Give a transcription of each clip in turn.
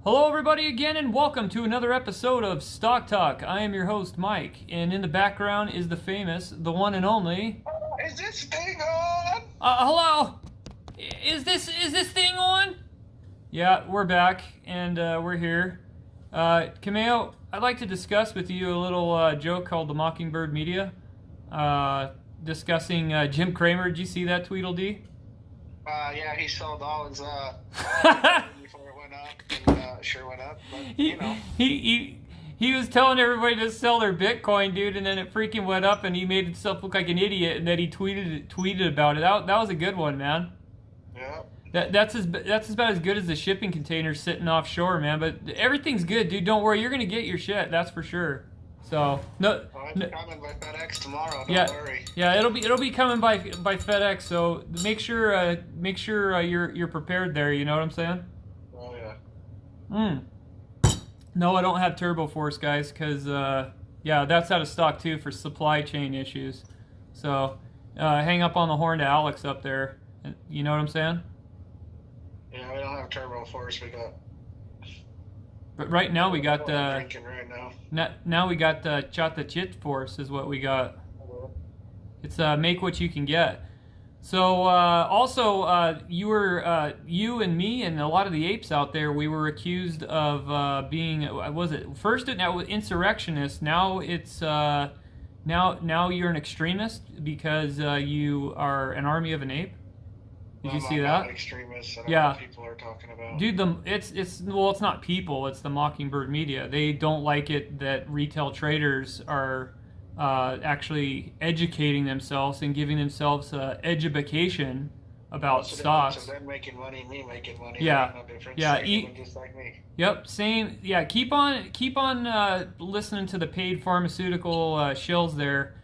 Hello everybody again and welcome to another episode of Stock Talk. I am your host Mike, and in the background is the famous, the one and only... Is this thing on? Hello? Is this thing on? Yeah, we're back and we're here. Cameo, I'd like to discuss with you a little joke called the Mockingbird Media. Discussing Jim Cramer. Did you see that, Tweedledee? Yeah, he sold all his before it went up, and sure went up, but you know. He was telling everybody to sell their Bitcoin, dude, and then it freaking went up, and he made himself look like an idiot, and then he tweeted about it. That was a good one, man. Yeah. That's about as good as the shipping container sitting offshore, man. But everything's good, dude. Don't worry, you're gonna get your shit. That's for sure. So no. Oh, it's coming by FedEx tomorrow. Don't worry. Yeah, it'll be coming by FedEx. So make sure you're prepared there. You know what I'm saying? Oh yeah. No, I don't have Turbo Force, guys, because yeah, that's out of stock too for supply chain issues. So hang up on the horn to Alex up there. You know what I'm saying? Yeah, we don't have Turbo Force. We got. But right now we got drinking right now. Now we got Chata Chit Force is what we got. It's make what you can get. So also you and me and a lot of the apes out there, we were accused of being, was it first now insurrectionists, now it's now you're an extremist because you are an army of an ape. Did you see that? Extremists. I don't know what people are talking about. Dude, it's not people. It's the Mockingbird Media. They don't like it that retail traders are actually educating themselves and giving themselves education about stocks. So them making money, me making money. Yeah, no difference. yeah. Just like me. Yep, same. Yeah, keep on listening to the paid pharmaceutical shills there.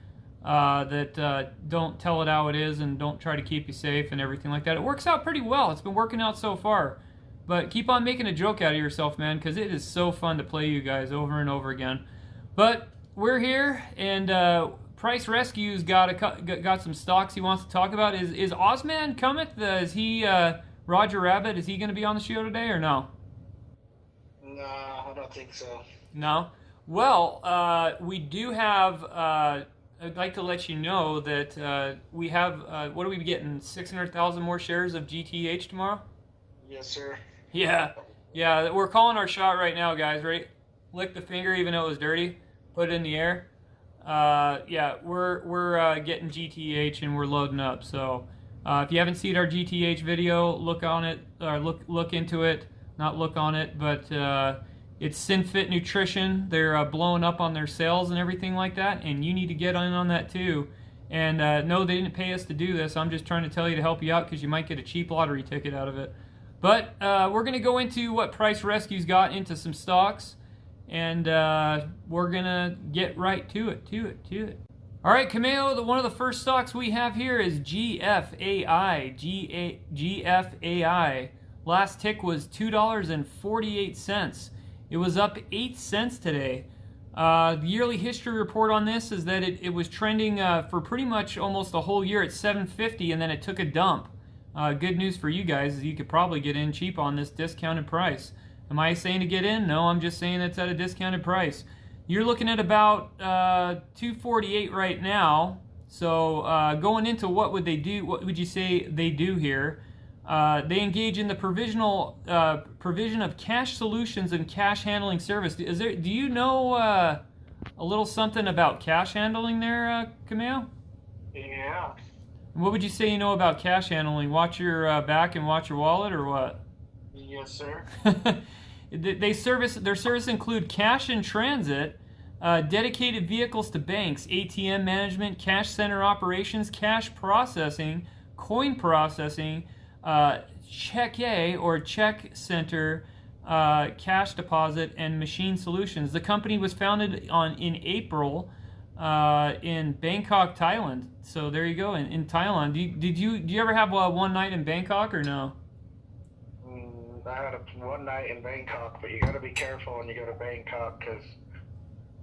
That don't tell it how it is and don't try to keep you safe and everything like that. It works out pretty well. It's been working out so far. But keep on making a joke out of yourself, man, because it is so fun to play you guys over and over again. But we're here, and Price Rescue's got some stocks he wants to talk about. Is Ozman coming? Is he Roger Rabbit? Is he going to be on the show today or no? No, I don't think so. No? Well, we do have... I'd like to let you know that we have, what are we getting, 600,000 more shares of GTH tomorrow? Yes, sir. Yeah, we're calling our shot right now, guys, right? Lick the finger even though it was dirty, put it in the air. Yeah, we're getting GTH and we're loading up, so if you haven't seen our GTH video, look on it, or look into it, not look on it, but... it's SynFit Nutrition. They're blowing up on their sales and everything like that, and you need to get in on that too. And no, they didn't pay us to do this. I'm just trying to tell you to help you out because you might get a cheap lottery ticket out of it. But we're going to go into what Price Rescue's got into some stocks, and we're going to get right to it. All right, Cameo, one of the first stocks we have here is GFAI. GFAI. Last tick was $2.48. It was up 8 cents today. The yearly history report on this is that it was trending for pretty much almost a whole year at 750, and then it took a dump. Good news for you guys is you could probably get in cheap on this discounted price. Am I saying to get in? No, I'm just saying it's at a discounted price. You're looking at about 248 right now. So going into what would they do? What would you say they do here? They engage in the provision of cash solutions and cash handling service. Do you know a little something about cash handling there, Camille? Yeah. What would you say you know about cash handling? Watch your back and watch your wallet, or what? Yes, sir. Their service include cash in transit, dedicated vehicles to banks, ATM management, cash center operations, cash processing, coin processing, check or check center, cash deposit, and machine solutions. The company was founded in April in Bangkok, Thailand. So there you go, in Thailand. Did you ever have one night in Bangkok or no? I had one night in Bangkok, but you got to be careful when you go to Bangkok because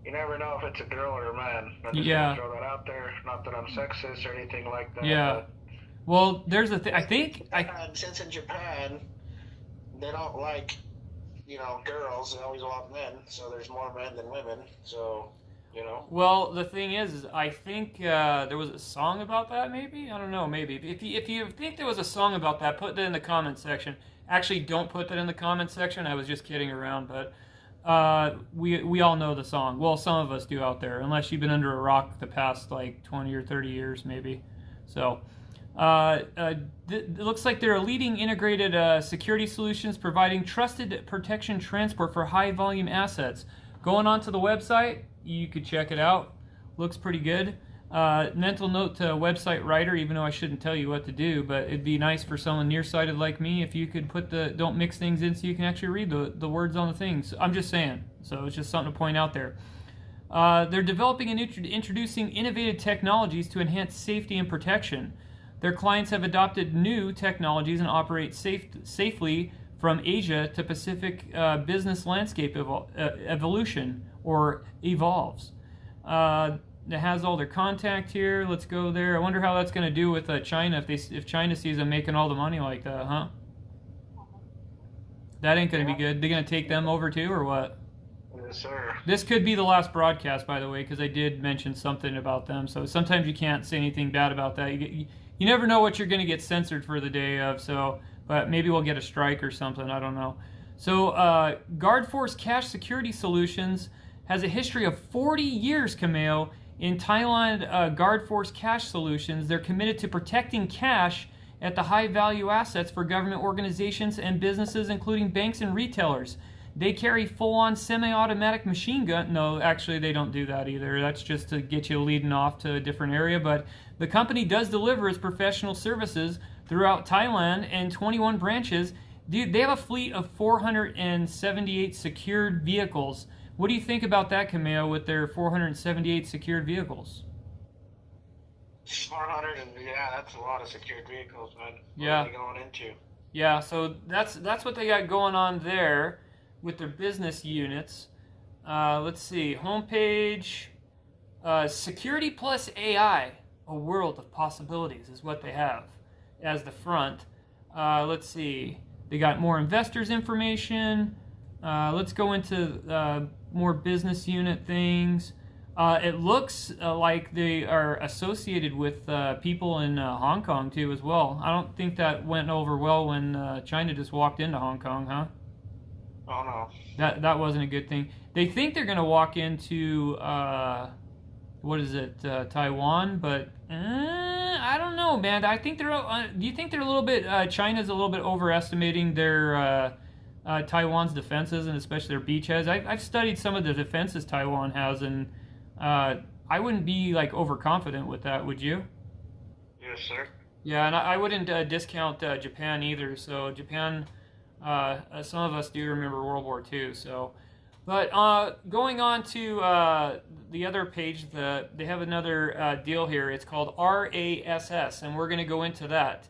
you never know if it's a girl or a man. I'm just gonna throw that out there. Not that I'm sexist or anything like that. Yeah. Well, there's a thing. I think since in Japan they don't like girls. They always want men, so there's more men than women. So, Well, the thing is I think there was a song about that. Maybe, I don't know. Maybe if you think there was a song about that, put that in the comment section. Actually, don't put that in the comment section. I was just kidding around, but we all know the song. Well, some of us do out there, unless you've been under a rock the past like 20 or 30 years, maybe. So. It looks like they're a leading integrated security solutions providing trusted protection transport for high volume assets. Going on to the website, you could check it out. Looks pretty good. Mental note to website writer, even though I shouldn't tell you what to do, but it'd be nice for someone nearsighted like me if you could don't mix things in so you can actually read the words on the things. I'm just saying. So it's just something to point out there. They're developing and introducing innovative technologies to enhance safety and protection. Their clients have adopted new technologies and operate safely from Asia to Pacific business landscape evolution or evolves. It has all their contact here. Let's go there. I wonder how that's going to do with China if China sees them making all the money like that, huh? That ain't going to be good. They're going to take them over too, or what? Yes, sir. This could be the last broadcast, by the way, because I did mention something about them. So sometimes you can't say anything bad about that. You never know what you're going to get censored for the day of, so, but maybe we'll get a strike or something, I don't know. So, GuardForce Cash Security Solutions has a history of 40 years, Cameo. In Thailand, GuardForce Cash Solutions, they're committed to protecting cash at the high-value assets for government organizations and businesses, including banks and retailers. They carry full-on semi-automatic machine gun. No, actually, they don't do that either. That's just to get you leading off to a different area. But the company does deliver its professional services throughout Thailand and 21 branches. Dude, they have a fleet of 478 secured vehicles. What do you think about that, Cameo, with their 478 secured vehicles? 400, and yeah, that's a lot of secured vehicles, man. Yeah. What are they going into? Yeah, so that's what they got going on there with their business units. Let's see, homepage, security plus AI, a world of possibilities is what they have as the front. Let's see, they got more investors information. Let's go into more business unit things. It looks like they are associated with people in Hong Kong too as well. I don't think that went over well when China just walked into Hong Kong, huh? Oh no. That wasn't a good thing. They think they're going to walk into what is it, Taiwan, but I don't know, man. I think they're. Do you think they're a little bit? China's a little bit overestimating their Taiwan's defenses and especially their beachheads. I've studied some of the defenses Taiwan has, and I wouldn't be like overconfident with that. Would you? Yes, sir. Yeah, and I wouldn't discount Japan either. So Japan. Some of us do remember World War II. So, but going on to the other page, they have another deal here. It's called RASS, and we're going to go into that.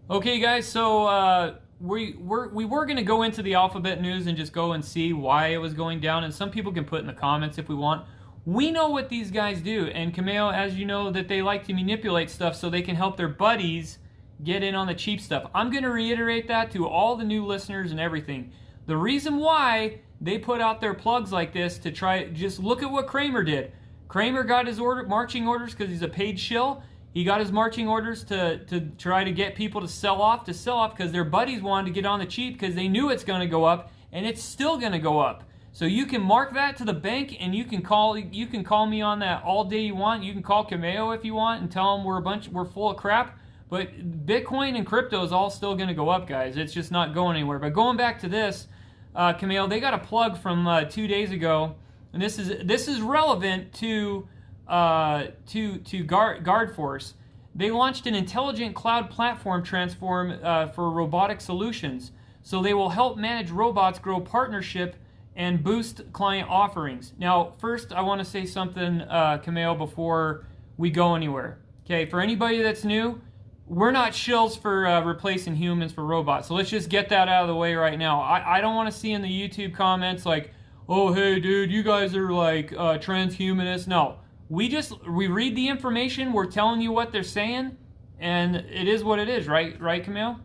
Okay, guys. So we were going to go into the alphabet news and just go and see why it was going down. And some people can put in the comments if we want. We know what these guys do, and Cameo, as you know, that they like to manipulate stuff so they can help their buddies get in on the cheap stuff. I'm going to reiterate that to all the new listeners and everything. The reason why they put out their plugs like this to try, just look at what Kramer did. Kramer got his marching orders because he's a paid shill. He got his marching orders to try to get people to sell off because their buddies wanted to get on the cheap because they knew it's going to go up, and it's still going to go up. So you can mark that to the bank, and you can call me on that all day you want. You can call Cameo if you want and tell them we're full of crap. But Bitcoin and crypto is all still going to go up, guys. It's just not going anywhere. But going back to this, Camille, they got a plug from 2 days ago, and this is relevant to GuardForce. They launched an intelligent cloud platform transform for robotic solutions. So they will help manage robots, grow partnership, and boost client offerings. Now, first, I want to say something, Camille, before we go anywhere. Okay, for anybody that's new, we're not shills for replacing humans for robots. So let's just get that out of the way right now. I don't want to see in the YouTube comments like, oh, hey, dude, you guys are like transhumanists. No, we read the information. We're telling you what they're saying, and it is what it is, right? Right, Camille?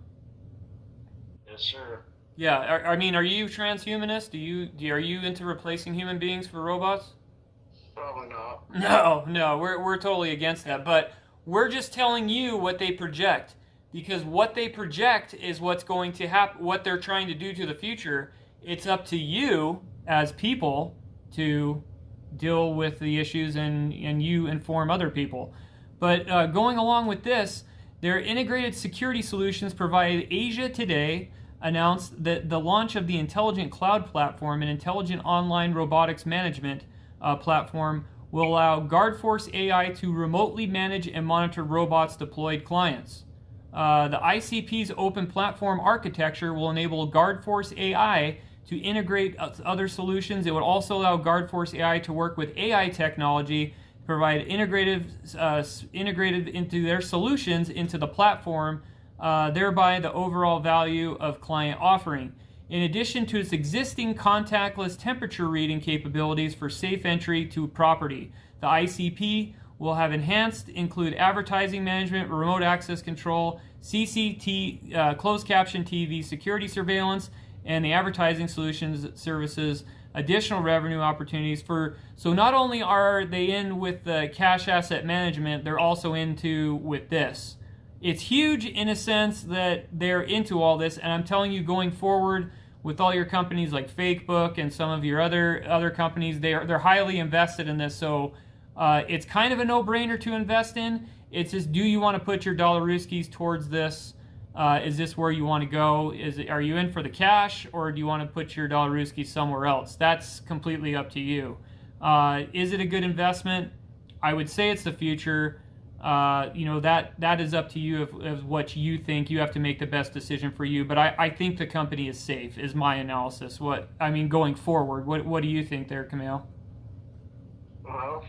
Yes, sir. Yeah, I mean, are you transhumanist? Are you into replacing human beings for robots? Probably not. No, we're totally against that. But we're just telling you what they project, because what they project is what's going to happen, what they're trying to do to the future. It's up to you as people to deal with the issues, and you inform other people. But going along with this, their integrated security solutions provide Asia Today announced that the launch of the Intelligent Cloud Platform, an intelligent online robotics management platform, will allow GuardForce AI to remotely manage and monitor robots deployed clients. The ICP's open platform architecture will enable GuardForce AI to integrate other solutions. It would also allow GuardForce AI to work with AI technology, provide integrated into their solutions into the platform, thereby the overall value of client offering. In addition to its existing contactless temperature reading capabilities for safe entry to property, the ICP will have include advertising management, remote access control, CCT, closed caption TV, security surveillance, and the advertising solutions services additional revenue opportunities so not only are they in with the cash asset management, they're also into with this. It's huge in a sense that they're into all this, and I'm telling you, going forward with all your companies like Facebook and some of your other companies, they're highly invested in this. So it's kind of a no-brainer to invest in. It's just, do you want to put your dollaruskis towards this? Is this where you want to go? Are you in for the cash, or do you want to put your dollaruskis somewhere else? That's completely up to you. Is it a good investment? I would say it's the future. That is up to you of what you think. You have to make the best decision for you. But I think the company is safe, is my analysis. Going forward, what do you think there, Camille? Well,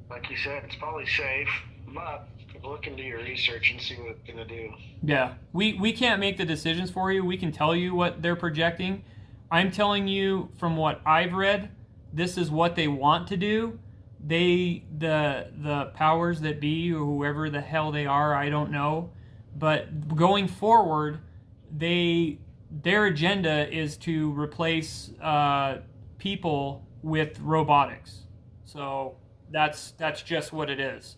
like you said, it's probably safe, but look into your research and see what it's going to do. Yeah, we can't make the decisions for you. We can tell you what they're projecting. I'm telling you from what I've read, this is what they want to do. The powers that be, or whoever the hell they are, I don't know. But going forward, their agenda is to replace people with robotics. So that's just what it is.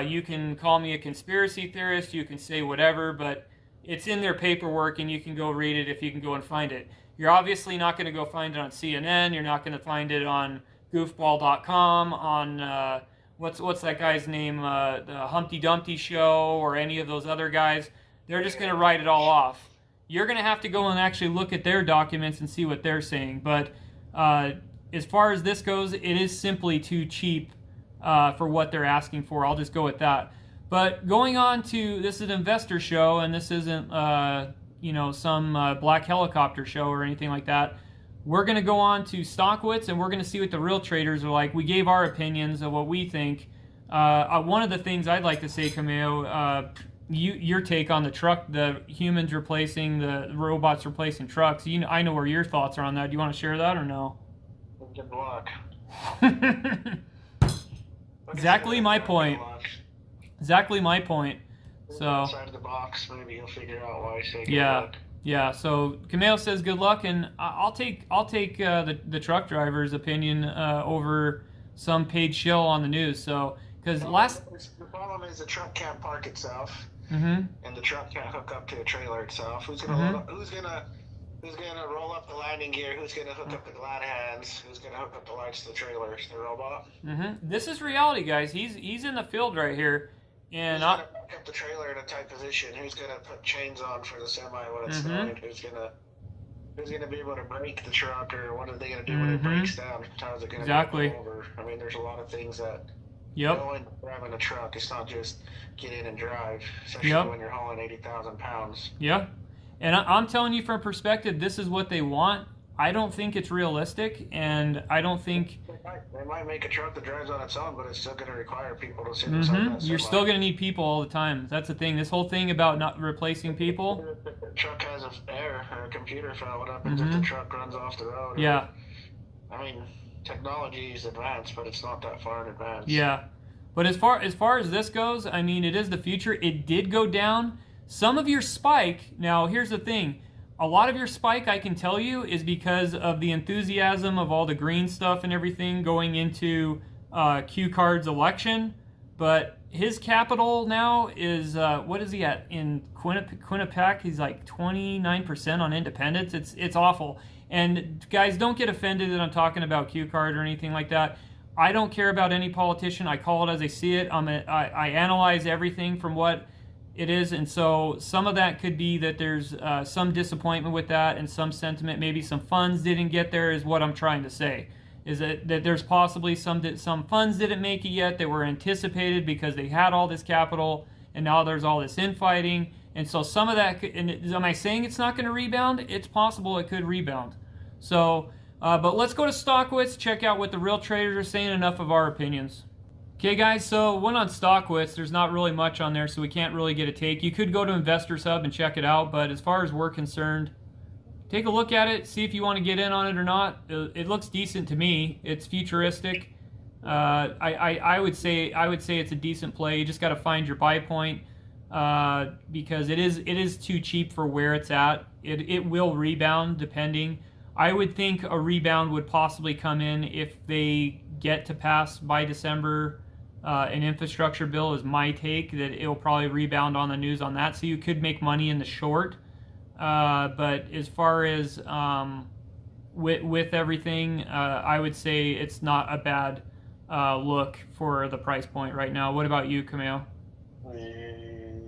You can call me a conspiracy theorist, you can say whatever, but it's in their paperwork, and you can go read it if you can go and find it. You're obviously not going to go find it on CNN, you're not going to find it on goofball.com, on what's that guy's name, the Humpty Dumpty show, or any of those other guys. They're just going to write it all off. You're going to have to go and actually look at their documents and see what they're saying. But as far as this goes, it is simply too cheap for what they're asking for. I'll just go with that. But going on to, this is an investor show, and this isn't some black helicopter show or anything like that. We're going to go on to Stockwitz, and we're going to see what the real traders are like. We gave our opinions of what we think. One of the things I'd like to say, Camille, your take on the humans replacing, the robots replacing trucks. I know where your thoughts are on that. Do you want to share that or no? Good luck. Exactly my point. Exactly my point. So outside of the box, maybe you'll figure out why I say good luck. Yeah. So Camille says good luck, and I'll take the truck driver's opinion over some paid shill on the news. So because the problem is the truck can't park itself, mm-hmm. and the truck can't hook up to a trailer itself. Who's gonna roll up the landing gear? Who's gonna hook up the glad hands? Who's gonna hook up the lights to the trailer? The robot. Mm-hmm. This is reality, guys. He's in the field right here, and who's gonna hook up the trailer in a tight position? Who's gonna put chains on for the semi when it's snowing? Who's gonna be able to brake the truck, or what are they gonna do when it breaks down? How is it gonna exactly. go over? I mean, there's a lot of things that go into driving a truck. It's not just get in and drive, especially when you're hauling 80,000 pounds. Yeah. And I'm telling you from perspective, this is what they want. I don't think it's realistic, and I don't think... They might make a truck that drives on its own, but it's still going to require people to sit inside that. You're still going to need people all the time. That's the thing. This whole thing about not replacing people... If the truck has an error or a computer fail, what happens if the truck runs off the road? Yeah. I mean, technology is advanced, but it's not that far in advance. Yeah. But as far as this goes, I mean, it is the future. It did go down. Some of your spike, now here's the thing, a lot of your spike, I can tell you, is because of the enthusiasm of all the green stuff and everything going into Q Card's election. But his capital now is, what is he at in Quinnipiac? He's like 29% on independents. It's awful. And guys, don't get offended that I'm talking about Q Card or anything like that. I don't care about any politician. I call it as I see it. I analyze everything from what it is, and so some of that could be that there's some disappointment with that and some sentiment. Maybe some funds didn't get there is what I'm trying to say. Is that there's possibly some funds didn't make it yet that were anticipated because they had all this capital, and now there's all this infighting. And so some of that, am I saying it's not going to rebound? It's possible it could rebound. So, but let's go to Stockwits, check out what the real traders are saying, enough of our opinions. Okay guys, so one on Stockwits, there's not really much on there, so we can't really get a take. You could go to Investors Hub and check it out, but as far as we're concerned, take a look at it, see if you want to get in on it or not. It looks decent to me. It's futuristic. I would say it's a decent play. You just got to find your buy point because it is too cheap for where it's at. It will rebound depending. I would think a rebound would possibly come in if they get to pass by December an infrastructure bill is my take, that it'll probably rebound on the news on that. So you could make money in the short. But as far as with everything, I would say it's not a bad look for the price point right now. What about you, Camille?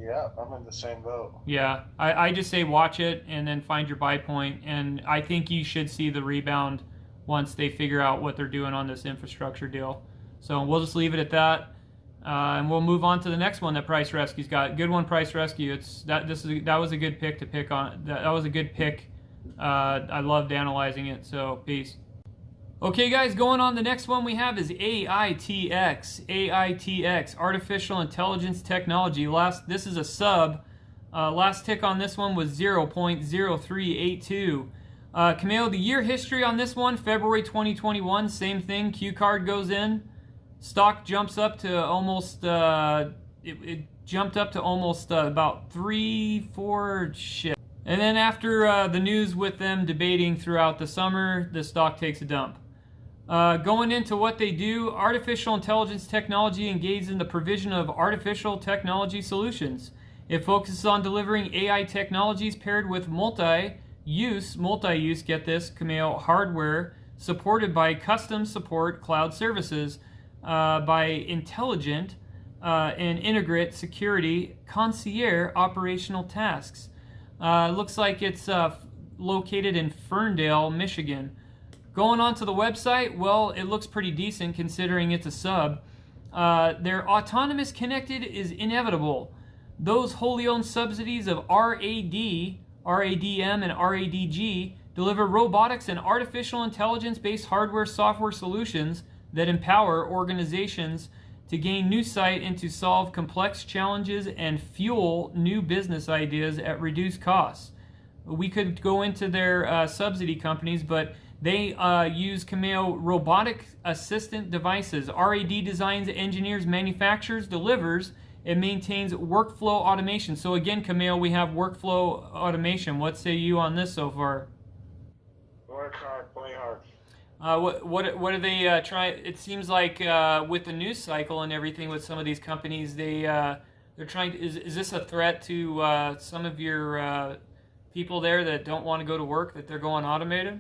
Yeah, I'm in the same boat. Yeah, I just say watch it and then find your buy point, and I think you should see the rebound once they figure out what they're doing on this infrastructure deal. So we'll just leave it at that, and we'll move on to the next one that Price Rescue's got. Good one, Price Rescue. That was a good pick to pick on. That was a good pick. I loved analyzing it. So peace. Okay, guys, going on, the next one we have is AITX. AITX, Artificial Intelligence Technology. This is a sub. Last tick on this one was 0.0382. Camille, the year history on this one, February 2021, same thing. Q card goes in. Stock jumps up to almost, it jumped up to almost about 3-4 shit. And then after the news with them debating throughout the summer, the stock takes a dump. Going into what they do, artificial intelligence technology engages in the provision of artificial technology solutions. It focuses on delivering AI technologies paired with multi-use, get this, Camille, hardware supported by custom support cloud services by intelligent and integrate security concierge operational tasks. Looks like it's located in Ferndale, Michigan. Going on to the website, well, it looks pretty decent considering it's a sub. Their autonomous connected is inevitable. Those wholly owned subsidies of RAD, RADM, and RADG deliver robotics and artificial intelligence-based hardware software solutions that empower organizations to gain new sight and to solve complex challenges and fuel new business ideas at reduced costs. We could go into their subsidy companies, but they use Camille robotic assistant devices. RAD designs, engineers, manufactures, delivers, and maintains workflow automation. So again, Camille, we have workflow automation. What say you on this so far? Work hard, play hard. What are they trying? It seems like with the news cycle and everything with some of these companies, they're trying. Is this a threat to some of your people there that don't want to go to work, that they're going automated?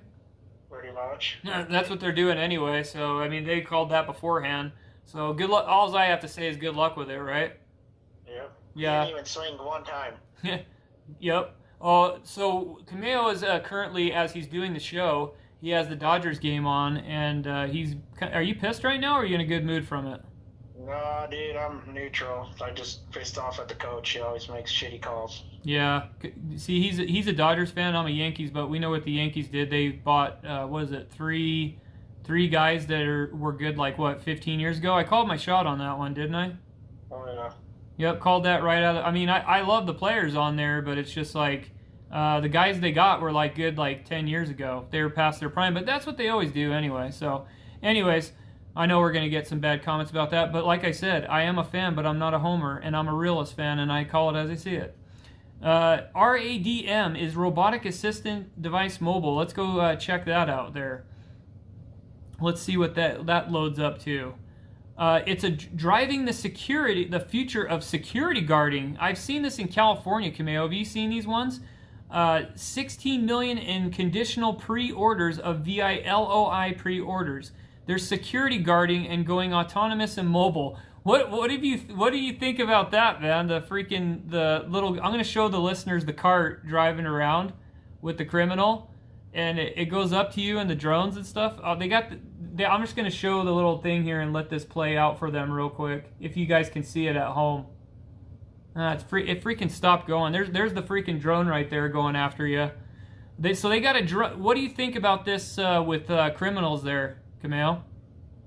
Pretty much. That's what they're doing anyway. So I mean, they called that beforehand. So good luck. All I have to say is good luck with it, right? Yep. Yeah. Didn't even swing one time. Yep. So Camille is currently, as he's doing the show, he has the Dodgers game on, and he's. Are you pissed right now, or are you in a good mood from it? No, dude, I'm neutral. I just pissed off at the coach. He always makes shitty calls. Yeah. See, he's a Dodgers fan. I'm a Yankees, but we know what the Yankees did. They bought what is it, three guys that were good, like what, 15 years ago. I called my shot on that one, didn't I? Oh yeah. Yep, called that right out. I mean, I love the players on there, but it's just like the guys they got were like good like 10 years ago. They were past their prime, but that's what they always do anyway. So, anyways, I know we're going to get some bad comments about that, but like I said, I am a fan, but I'm not a homer, and I'm a realist fan, and I call it as I see it. RADM is Robotic Assistant Device Mobile. Let's go check that out there. Let's see what that loads up to. It's driving the future of security guarding. I've seen this in California, Cameo. Have you seen these ones? 16 million in conditional pre-orders of VILOI pre-orders. There's security guarding and going autonomous and mobile. What do you think about that, man? The little. I'm gonna show the listeners the cart driving around with the criminal, and it goes up to you and the drones and stuff. I'm just gonna show the little thing here and let this play out for them real quick, if you guys can see it at home. It freaking stopped going. There's the freaking drone right there going after you. So they got a drone. What do you think about this with criminals there, Camille?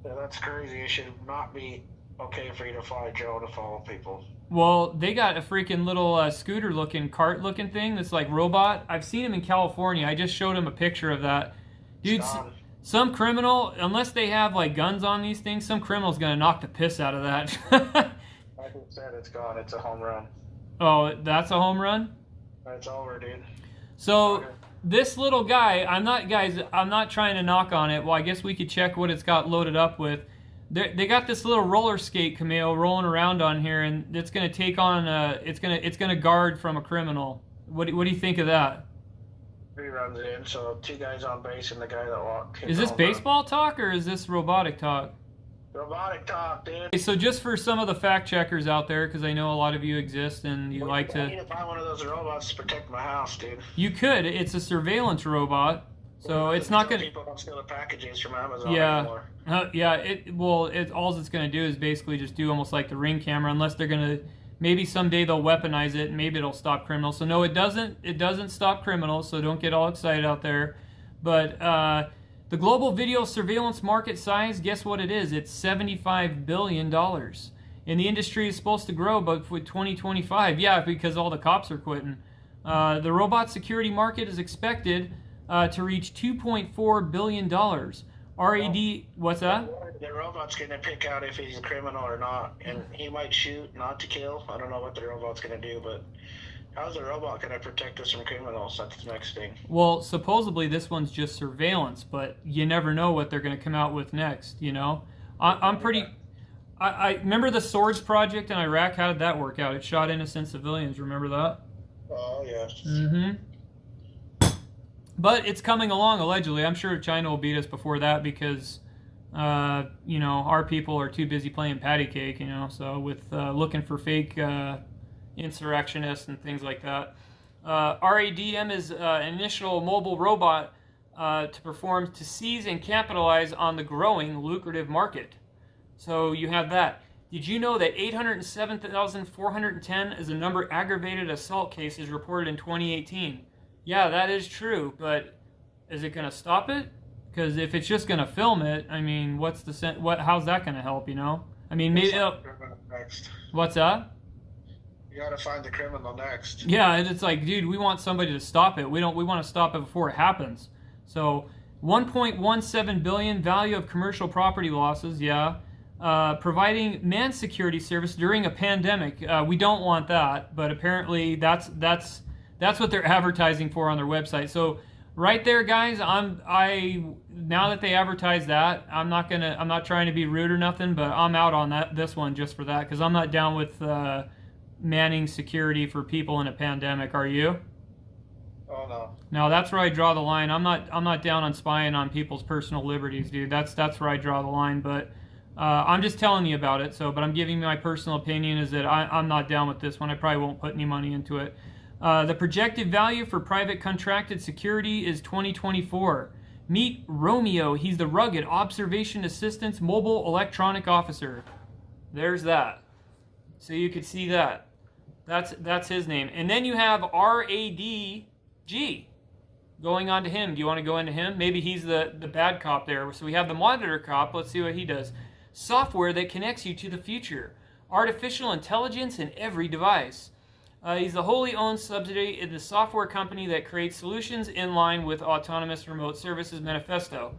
Yeah, that's crazy. It should not be okay for you to fly a drone to follow people. Well, they got a freaking little scooter-looking, cart-looking thing that's like robot. I've seen them in California. I just showed him a picture of that. Dude, some criminal, unless they have like guns on these things, some criminal's gonna knock the piss out of that. Like I said, it's gone. It's a home run. Oh, that's a home run? It's over, dude. So this little guy, I'm not trying to knock on it. Well, I guess we could check what it's got loaded up with. They got this little roller skate, Camille, rolling around on here, and it's gonna take on it's gonna guard from a criminal. What do you think of that? He runs it in, so 2 guys on base and the guy that walked. Is this baseball talk or is this robotic talk? Robotic talk, dude. Okay, so just for some of the fact checkers out there, because I know a lot of you exist and you like to. I need to buy one of those robots to protect my house, dude. You could. It's a surveillance robot, so it's not gonna. People don't steal the packages from Amazon anymore. Yeah. All it's gonna do is basically just do almost like the Ring camera, unless they're gonna. Maybe someday they'll weaponize it, and maybe it'll stop criminals. So no, it doesn't. It doesn't stop criminals. So don't get all excited out there. But the global video surveillance market size, guess what it is? It's $75 billion. And the industry is supposed to grow, but with 2025, yeah, because all the cops are quitting. The robot security market is expected to reach $2.4 billion. RAD, what's that? The robot's going to pick out if he's a criminal or not, and he might shoot, not to kill. I don't know what the robot's going to do, but how's the robot going to protect us from criminals? That's the next thing. Well, supposedly this one's just surveillance, but you never know what they're going to come out with next, you know? I'm pretty... I remember the Swords Project in Iraq. How did that work out? It shot innocent civilians. Remember that? Oh, yes. Mm-hmm. But it's coming along, allegedly. I'm sure China will beat us before that because, you know, our people are too busy playing patty cake, you know, so with looking for fake insurrectionists and things like that. RADM is an initial mobile robot to seize and capitalize on the growing lucrative market. So you have that. Did you know that 807,410 is the number aggravated assault cases reported in 2018? Yeah, that is true, but is it going to stop it? Because if it's just going to film it, I mean, how's that going to help, you know? I mean, maybe next. What's that? You got to find the criminal next. Yeah, it's like, dude, we want somebody to stop it. We want to stop it before it happens. So, 1.17 billion value of commercial property losses, yeah. Providing manned security service during a pandemic. We don't want that, but apparently that's what they're advertising for on their website. So right there, guys, now that they advertise that, I'm not trying to be rude or nothing, but I'm out on this one just for that, because I'm not down with manning security for people in a pandemic. Are you? Oh no. No, that's where I draw the line. I'm not down on spying on people's personal liberties, dude. That's where I draw the line. But I'm just telling you about it. But I'm giving you my personal opinion is that I'm not down with this one. I probably won't put any money into it. The projected value for private contracted security is 2024. Meet Romeo. He's the rugged observation assistance mobile electronic officer. There's that. So you could see that. That's his name. And then you have RADG going on to him. Do you want to go into him? Maybe he's the bad cop there. So we have the monitor cop. Let's see what he does. Software that connects you to the future. Artificial intelligence in every device. He's the wholly owned subsidiary in the software company that creates solutions in line with Autonomous Remote Services Manifesto.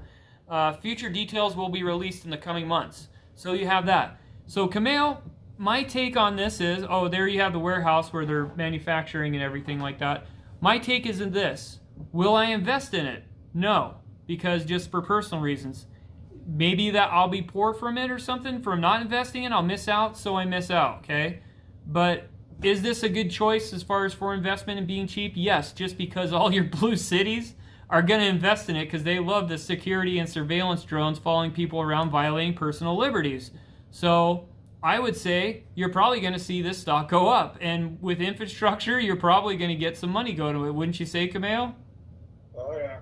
Future details will be released in the coming months. So you have that. So Camille, my take on this is, oh, there you have the warehouse where they're manufacturing and everything like that. My take is in this. Will I invest in it? No, because just for personal reasons. Maybe that I'll be poor from it or something, from not investing in. I'll miss out, so I miss out, okay? But is this a good choice as far as for investment and being cheap? Yes, just because all your blue cities are going to invest in it because they love the security and surveillance drones following people around violating personal liberties. So I would say you're probably going to see this stock go up. And with infrastructure, you're probably going to get some money going to it. Wouldn't you say, Kameo? Oh, yeah.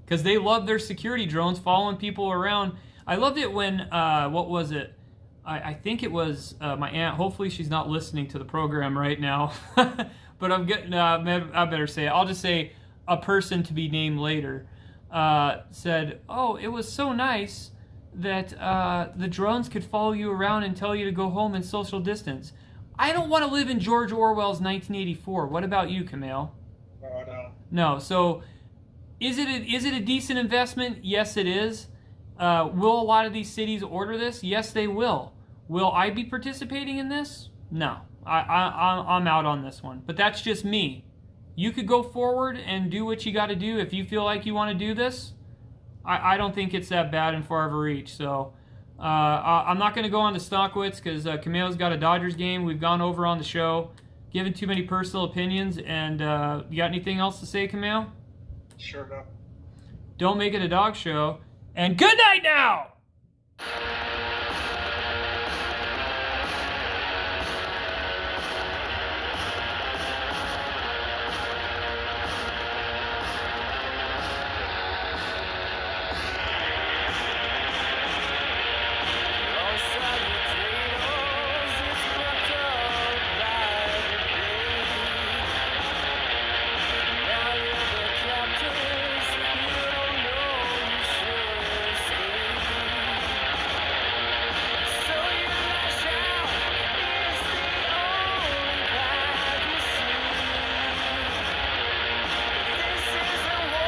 Because they love their security drones following people around. I loved it when, what was it? I think it was my aunt. Hopefully she's not listening to the program right now. But I'm getting, I better say it. I'll just say a person to be named later said, oh, it was so nice that the drones could follow you around and tell you to go home and social distance. I don't want to live in George Orwell's 1984. What about you, Kameo? No. No. So is it a decent investment? Yes, it is. Will a lot of these cities order this? Yes, they will. Will I be participating in this? No. I'm out on this one. But that's just me. You could go forward and do what you got to do if you feel like you want to do this. I don't think it's that bad and far of a reach. So I'm not going to go on to Stockwitz because Kameo's got a Dodgers game. We've gone over on the show, given too many personal opinions. And you got anything else to say, Kameo? Sure enough. Don't make it a dog show. And good night now!